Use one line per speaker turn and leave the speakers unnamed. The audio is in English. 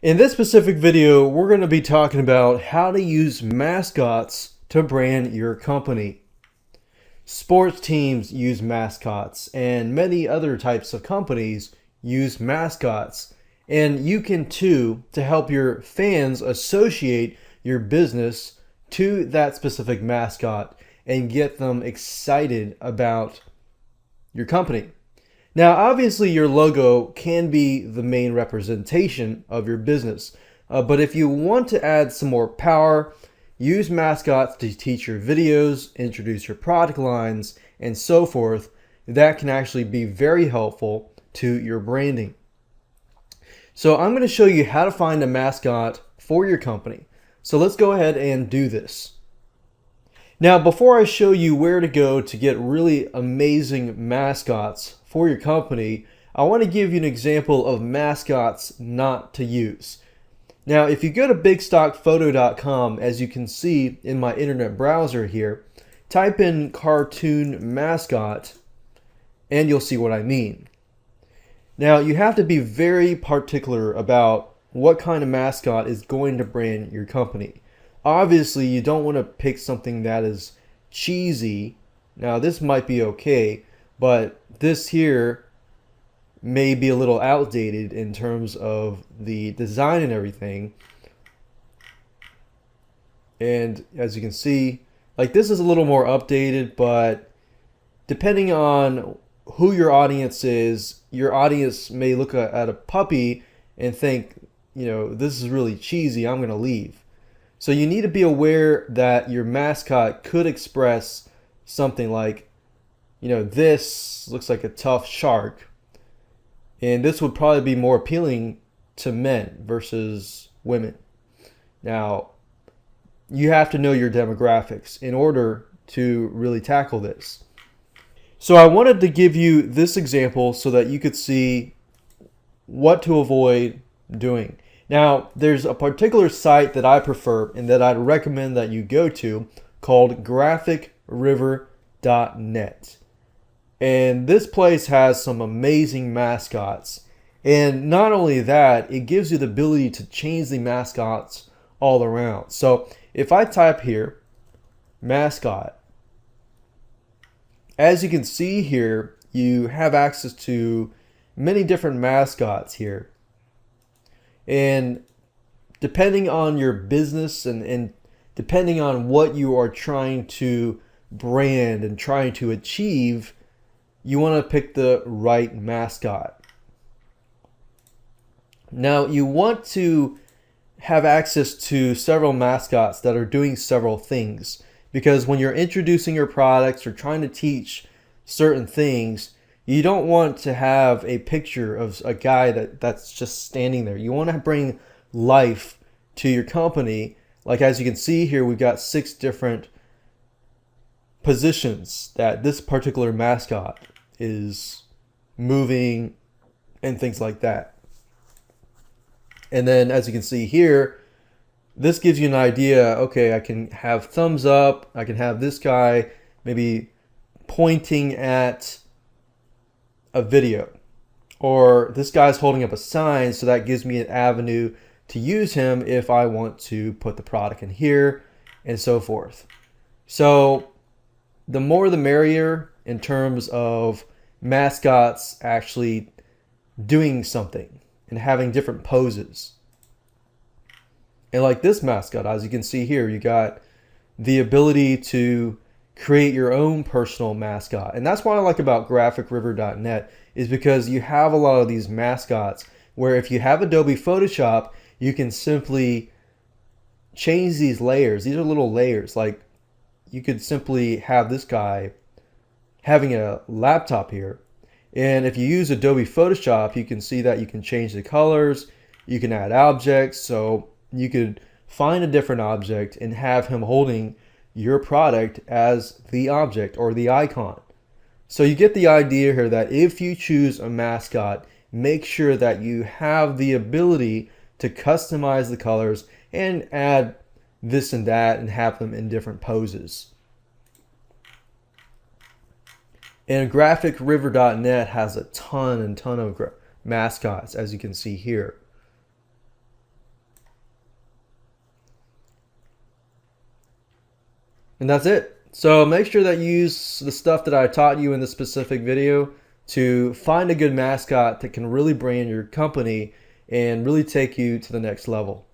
In this specific video, we're going to be talking about how to use mascots to brand your company. Sports teams use mascots, and many other types of companies use mascots. And you can too, to help your fans associate your business to that specific mascot and get them excited about your company. Now, obviously, your logo can be the main representation of your business, but if you want to add some more power, use mascots to teach your videos, introduce your product lines, and so forth. That can actually be very helpful to your branding. So I'm going to show you how to find a mascot for your company. So let's go ahead and do this. Now, before I show you where to go to get really amazing mascots for your company, I want to give you an example of mascots not to use. Now, if you go to bigstockphoto.com, as you can see in my internet browser here, type in cartoon mascot and you'll see what I mean. Now, you have to be very particular about what kind of mascot is going to brand your company. Obviously, you don't want to pick something that is cheesy. Now, this might be okay, but this here may be a little outdated in terms of the design and everything. And as you can see, like, this is a little more updated, but depending on who your audience is, your audience may look at a puppy and think, this is really cheesy, I'm going to leave. So you need to be aware that your mascot could express something like, this looks like a tough shark. And this would probably be more appealing to men versus women. Now, you have to know your demographics in order to really tackle this. So I wanted to give you this example so that you could see what to avoid doing. Now, there's a particular site that I prefer and that I'd recommend that you go to called graphicriver.net. And this place has some amazing mascots. And not only that, it gives you the ability to change the mascots all around. So if I type here, mascot, as you can see here, you have access to many different mascots here. And depending on your business and depending on what you are trying to brand and trying to achieve, you want to pick the right mascot. Now, you want to have access to several mascots that are doing several things, because when you're introducing your products or trying to teach certain things, you don't want to have a picture of a guy that's just standing there. You want to bring life to your company. Like, as you can see here, we've got 6 different positions that this particular mascot is moving and things like that. And then, as you can see here, this gives you an idea. Okay, I can have thumbs up. I can have this guy maybe pointing at a video, or this guy's holding up a sign, so that gives me an avenue to use him if I want to put the product in here, and so forth. So the more the merrier in terms of mascots actually doing something and having different poses. And like this mascot, as you can see here, you got the ability to create your own personal mascot. And that's what I like about graphicriver.net, is because you have a lot of these mascots where if you have Adobe Photoshop, you can simply change these layers. These are little layers. Like, you could simply have this guy having a laptop here. And if you use Adobe Photoshop, you can see that you can change the colors, you can add objects. So you could find a different object and have him holding your product as the object or the icon. So you get the idea here that if you choose a mascot, make sure that you have the ability to customize the colors and add this and that and have them in different poses. And graphicriver.net has a ton of mascots, as you can see here. And that's it. So make sure that you use the stuff that I taught you in this specific video to find a good mascot that can really brand your company and really take you to the next level.